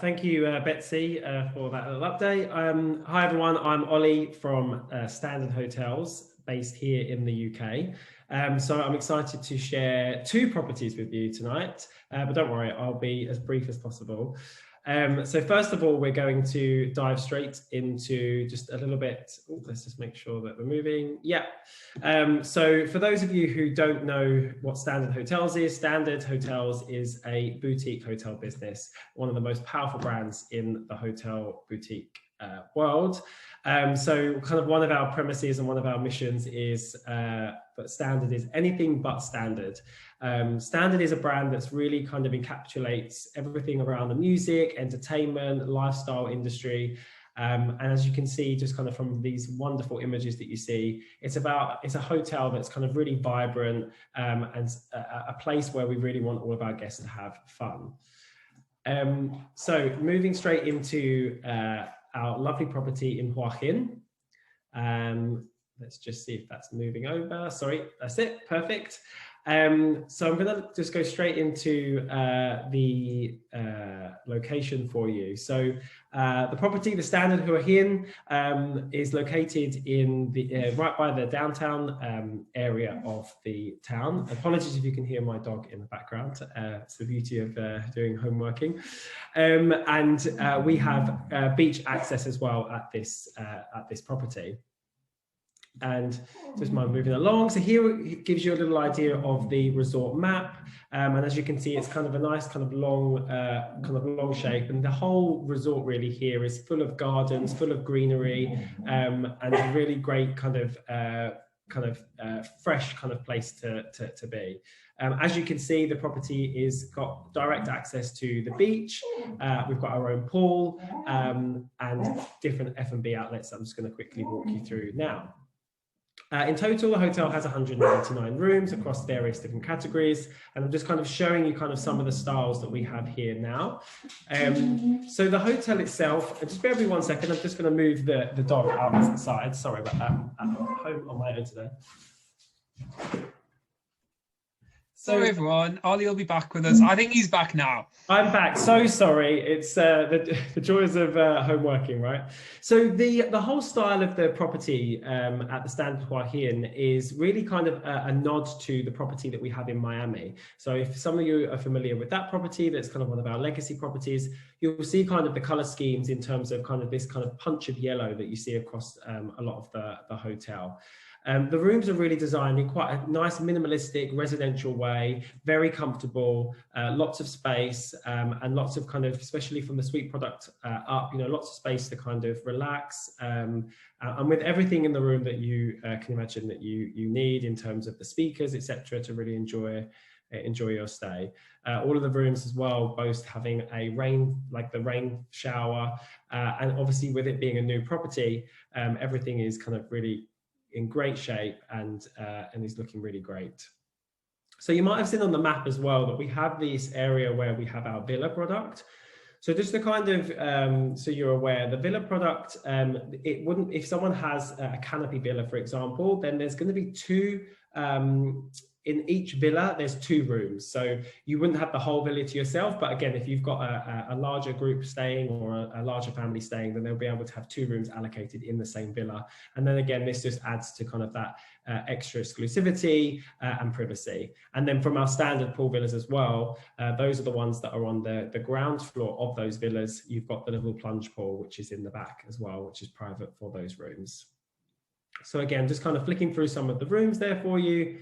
Thank you, Betsy, for that little update. Hi, everyone. I'm Ollie from Standard Hotels, based here in the UK. So I'm excited to share 2 properties with you tonight, but don't worry, I'll be as brief as possible. So first of all, we're going to dive straight into just a little bit. Let's just make sure that we're moving. Yeah. So for those of you who don't know what Standard Hotels is, Standard Hotels is a boutique hotel business, one of the most powerful brands in the hotel boutique world. So kind of one of our premises and one of our missions is that Standard is anything but standard. Standard is a brand that's really kind of encapsulates everything around the music, entertainment, lifestyle industry. And as you can see, just kind of from these wonderful images that you see, it's a hotel that's kind of really vibrant and a place where we really want all of our guests to have fun. So moving straight into our lovely property in Hua Hin. Let's just see if that's moving over. Sorry, that's it, perfect. So I'm gonna just go straight into the location for you. So the property, the Standard Hua Hin, is located in the right by the downtown area of the town. Apologies if you can hear my dog in the background. It's the beauty of doing homeworking. And we have beach access as well at this property. And just mind moving along. So here it gives you a little idea of the resort map, and as you can see, it's kind of a nice kind of long shape, and the whole resort really here is full of gardens, full of greenery, and a really great kind of fresh kind of place to be. As you can see, the property is got direct access to the beach. We've got our own pool and different F&B outlets that I'm just going to quickly walk you through now. In total, the hotel has 199 rooms across various different categories, and I'm just kind of showing you kind of some of the styles that we have here now. So the hotel itself, just bear with me 1 second, I'm just going to move the dog out to the side. Sorry about that. I'm home on my own today. Sorry, everyone. Ollie will be back with us. I think he's back now. I'm back. So sorry. It's the joys of home working, right? So the whole style of the property at the Standard Hua Hin is really kind of a nod to the property that we have in Miami. So if some of you are familiar with that property, that's kind of one of our legacy properties, you'll see kind of the color schemes in terms of kind of this kind of punch of yellow that you see across a lot of the hotel. The rooms are really designed in quite a nice minimalistic residential way, very comfortable, lots of space, and lots of kind of, especially from the suite product up, lots of space to kind of relax, and with everything in the room that you can imagine that you need in terms of the speakers, etc., to really enjoy your stay. All of the rooms as well boast having the rain shower, and obviously with it being a new property, everything is kind of really in great shape and is looking really great. So you might have seen on the map as well that we have this area where we have our villa product. So just to kind of, so you're aware, the villa product, it wouldn't, if someone has a canopy villa, for example, then there's going to be 2, in each villa, there's 2 rooms. So you wouldn't have the whole villa to yourself. But again, if you've got a larger group staying or a larger family staying, then they'll be able to have 2 rooms allocated in the same villa. And then again, this just adds to kind of that extra exclusivity and privacy. And then from our standard pool villas as well, those are the ones that are on the ground floor of those villas. You've got the little plunge pool, which is in the back as well, which is private for those rooms. So again, just kind of flicking through some of the rooms there for you.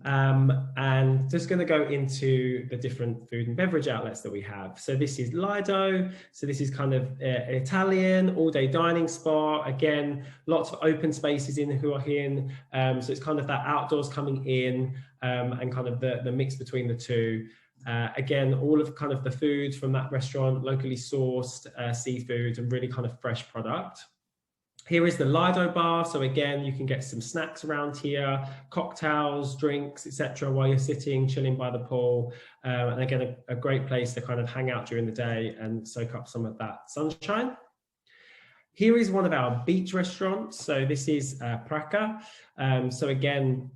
And just going to go into the different food and beverage outlets that we have. So this is Lido. So this is kind of Italian all-day dining spot. Again, lots of open spaces in Hua Hin. So it's kind of that outdoors coming in and kind of the mix between the two. Again, all of kind of the food from that restaurant, locally sourced seafood and really kind of fresh product. Here is the Lido bar. So again, you can get some snacks around here, cocktails, drinks, etc., while you're sitting, chilling by the pool. And again, a great place to kind of hang out during the day and soak up some of that sunshine. Here is one of our beach restaurants. So this is Praca. So again,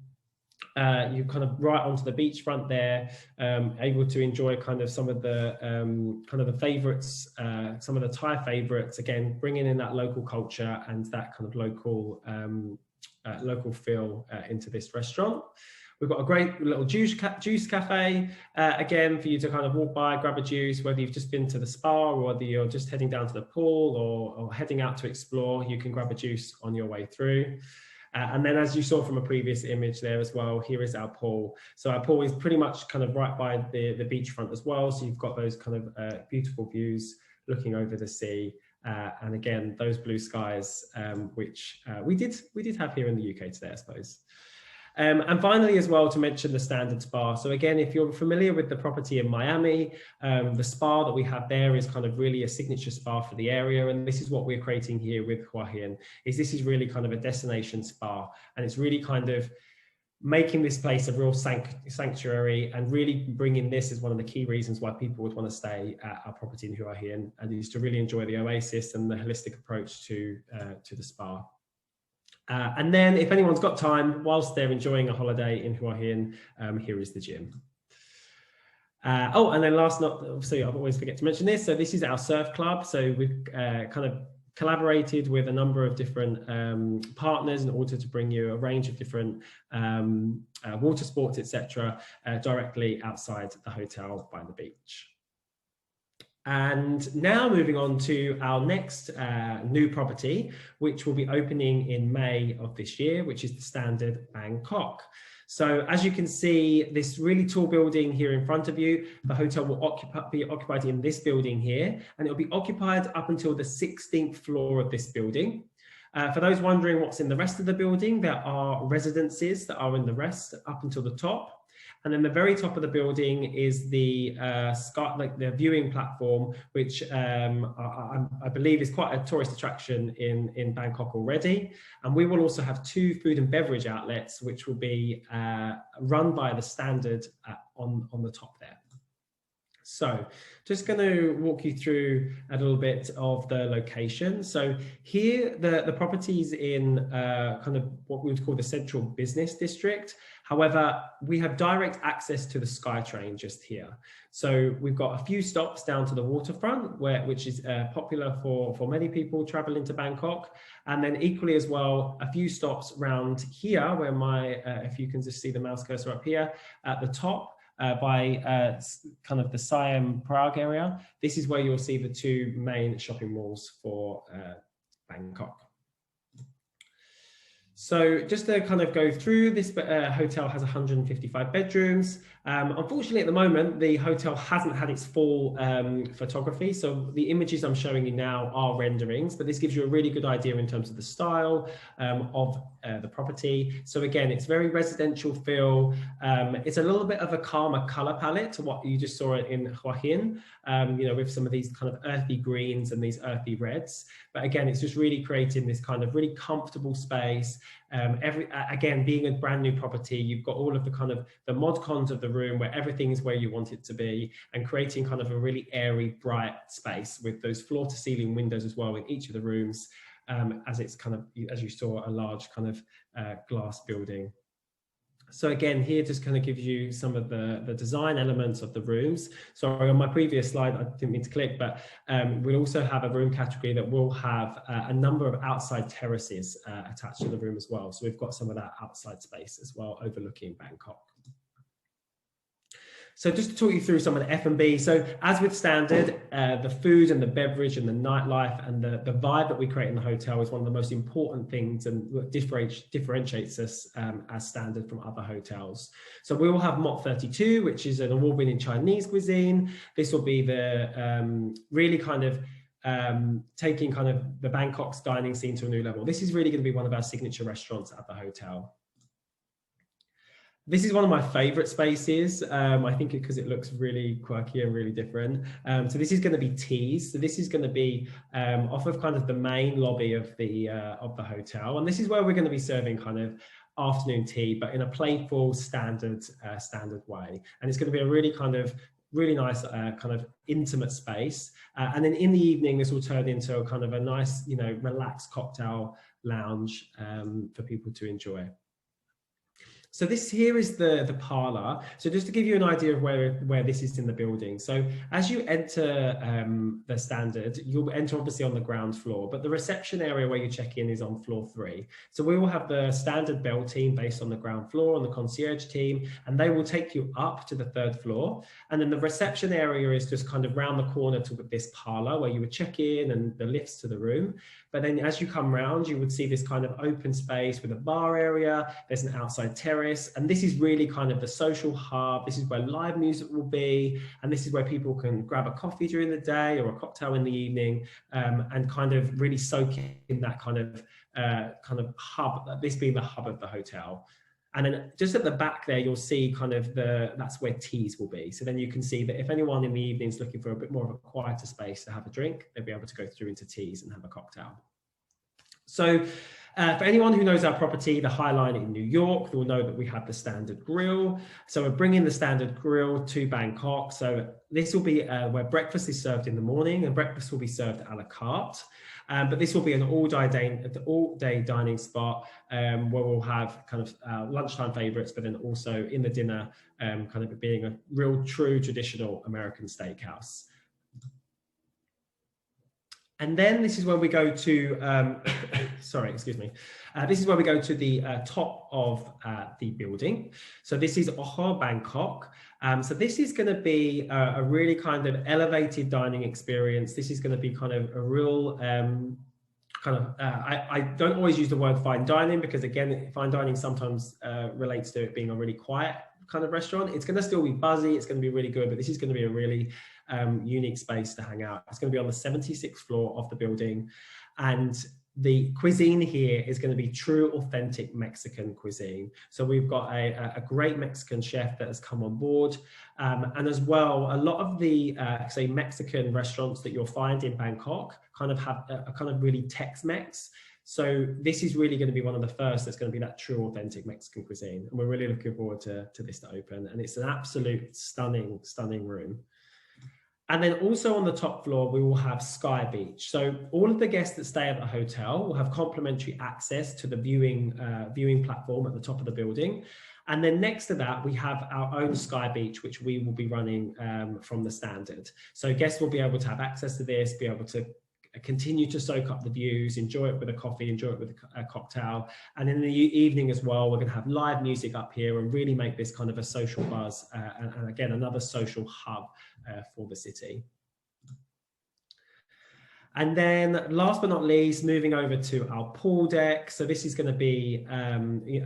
you're kind of right onto the beachfront there, able to enjoy kind of some of the favorites, some of the Thai favorites, again, bringing in that local culture and that kind of local feel into this restaurant. We've got a great little juice cafe, again, for you to kind of walk by, grab a juice, whether you've just been to the spa or whether you're just heading down to the pool or heading out to explore, you can grab a juice on your way through. And then, as you saw from a previous image there as well, here is our pool. So our pool is pretty much kind of right by the beachfront as well. So you've got those kind of beautiful views looking over the sea. And again, those blue skies, which we did have here in the UK today, I suppose. And finally, as well, to mention the standard spa. So again, if you're familiar with the property in Miami, the spa that we have there is kind of really a signature spa for the area. And this is what we're creating here with Hua Hin, is this is really kind of a destination spa. And it's really kind of making this place a real sanctuary and really bringing this as one of the key reasons why people would want to stay at our property in Hua Hin, and is to really enjoy the oasis and the holistic approach to the spa. And then if anyone's got time, whilst they're enjoying a holiday in Hua Hin, here is the gym. And then last, obviously I always forget to mention this. So this is our surf club. So we've kind of collaborated with a number of different partners in order to bring you a range of different water sports, etc., directly outside the hotel by the beach. And now moving on to our next new property, which will be opening in May of this year, which is the Standard Bangkok. So as you can see, this really tall building here in front of you, the hotel will be occupied in this building here, and it'll be occupied up until the 16th floor of this building. For those wondering what's in the rest of the building, there are residences that are in the rest up until the top. And then the very top of the building is the the viewing platform, which I believe is quite a tourist attraction in Bangkok already. And we will also have 2 food and beverage outlets, which will be run by the Standard on the top there. So just going to walk you through a little bit of the location. So here, the property's in kind of what we would call the central business district. However, we have direct access to the SkyTrain just here. So we've got a few stops down to the waterfront, which is popular for many people traveling to Bangkok. And then equally as well, a few stops around here where if you can just see the mouse cursor up here at the top, by kind of the Siam Prague area. This is where you'll see the 2 main shopping malls for Bangkok. So just to kind of go through, this hotel has 155 bedrooms. Unfortunately, at the moment, the hotel hasn't had its full photography. So the images I'm showing you now are renderings, but this gives you a really good idea in terms of the style of the property. So again, it's very residential feel. It's a little bit of a calmer color palette to what you just saw in Hua Hin, you know, with some of these kind of earthy greens and these earthy reds. But again, it's just really creating this kind of really comfortable space. Again, being a brand new property, you've got all of the kind of the mod cons of the room where everything is where you want it to be, and creating kind of a really airy, bright space with those floor to ceiling windows as well in each of the rooms, as it's kind of, as you saw, a large kind of glass building. So again, here just kind of gives you some of the design elements of the rooms. So on my previous slide, I didn't mean to click, but we'll also have a room category that will have a number of outside terraces attached to the room as well. So we've got some of that outside space as well overlooking Bangkok. So just to talk you through some of the F&B. So as with Standard, the food and the beverage and the nightlife and the vibe that we create in the hotel is one of the most important things and differentiates us as Standard from other hotels. So we will have Mott 32, which is an award-winning Chinese cuisine. This will be the really kind of taking kind of the Bangkok's dining scene to a new level. This is really going to be one of our signature restaurants at the hotel. This is one of my favorite spaces, I think because it looks really quirky and really different. So this is going to be Tease. So this is going to be off of kind of the main lobby of the hotel. And this is where we're going to be serving kind of afternoon tea, but in a playful, standard way. And it's going to be a really nice kind of intimate space. And then in the evening, this will turn into a kind of a nice, you know, relaxed cocktail lounge for people to enjoy. So this here is the parlor. So just to give you an idea of where this is in the building. So as you enter the standard, you'll enter obviously on the ground floor, but the reception area where you check in is on floor 3. So we will have the standard bell team based on the ground floor and the concierge team, and they will take you up to the 3rd floor. And then the reception area is just kind of round the corner to this parlor where you would check in and the lifts to the room. But then as you come round, you would see this kind of open space with a bar area. There's an outside terrace. And this is really kind of the social hub. This is where live music will be. And this is where people can grab a coffee during the day or a cocktail in the evening, and kind of really soak in that kind of hub, this being the hub of the hotel. And then just at the back there, you'll see kind of that's where Tease will be. So then you can see that if anyone in the evening is looking for a bit more of a quieter space to have a drink, they'll be able to go through into Tease and have a cocktail. So for anyone who knows our property, the High Line in New York, will know that we have the standard grill. So we're bringing the standard grill to Bangkok. So this will be where breakfast is served in the morning, and breakfast will be served a la carte. But this will be an all-day dining spot where we'll have kind of lunchtime favorites, but then also in the dinner, kind of being a real true traditional American steakhouse. And then this is where we go to, sorry, excuse me. This is where we go to the top of the building. So this is Ojo Bangkok. So this is going to be a really kind of elevated dining experience. This is going to be kind of a real I don't always use the word fine dining, because again, fine dining sometimes relates to it being a really quiet kind of restaurant. It's going to still be buzzy. It's going to be really good, but this is going to be a really unique space to hang out. It's going to be on the 76th floor of the building, and the cuisine here is going to be true, authentic Mexican cuisine. So we've got a great Mexican chef that has come on board. And as well, a lot of the, say, Mexican restaurants that you'll find in Bangkok kind of have a kind of really Tex-Mex. So this is really going to be one of the first that's going to be that true, authentic Mexican cuisine. And we're really looking forward to this to open. And it's an absolute stunning, stunning room. And then also on the top floor, we will have Sky Beach. So all of the guests that stay at the hotel will have complimentary access to the viewing platform at the top of the building. And then next to that, we have our own Sky Beach, which we will be running from the standard. So guests will be able to have access to this, be able to continue to soak up the views, enjoy it with a coffee, enjoy it with a cocktail. And in the evening as well, we're going to have live music up here and really make this kind of a social buzz, and again, another social hub for the city. And then last but not least, moving over to our pool deck. So this is going to be,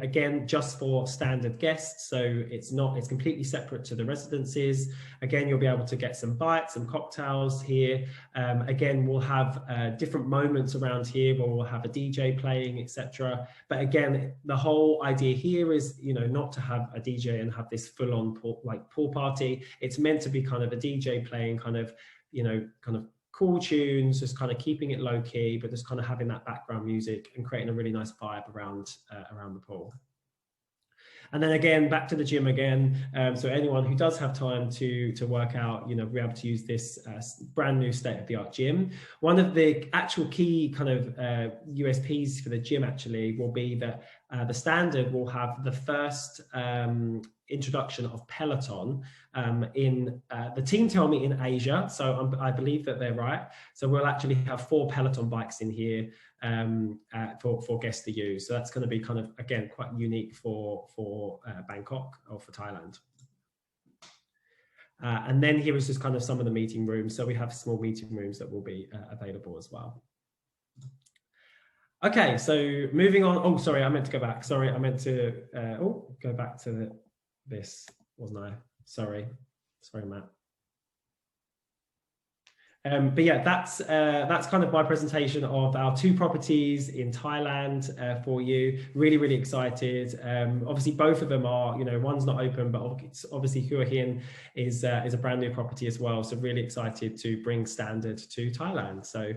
again, just for standard guests. So it's completely separate to the residences. Again, you'll be able to get some bites, some cocktails here. Again, we'll have different moments around here where we'll have a DJ playing, etc. But again, the whole idea here is, not to have a DJ and have this full-on pool party. It's meant to be kind of a DJ playing kind of cool tunes, just kind of keeping it low key, but just kind of having that background music and creating a really nice vibe around the pool. And then again, back to the gym again. So anyone who does have time to work out, be able to use this brand new state-of-the-art gym. One of the actual key kind of USPs for the gym actually will be that the standard will have the first introduction of Peloton in the team tell me in Asia, so I believe that they're right. So we'll actually have 4 Peloton bikes in here for guests to use. So that's going to be kind of, again, quite unique for Bangkok or for Thailand. And then here is just kind of some of the meeting rooms. So we have small meeting rooms that will be available as well. Okay, so moving on. Oh, sorry, I meant to go back. Sorry, I meant to go back to this, wasn't I? Sorry, Matt. But yeah, that's kind of my presentation of our 2 properties in Thailand for you. Really, really excited. Obviously, both of them are, one's not open, but obviously Hua Hin is a brand new property as well. So really excited to bring standard to Thailand. So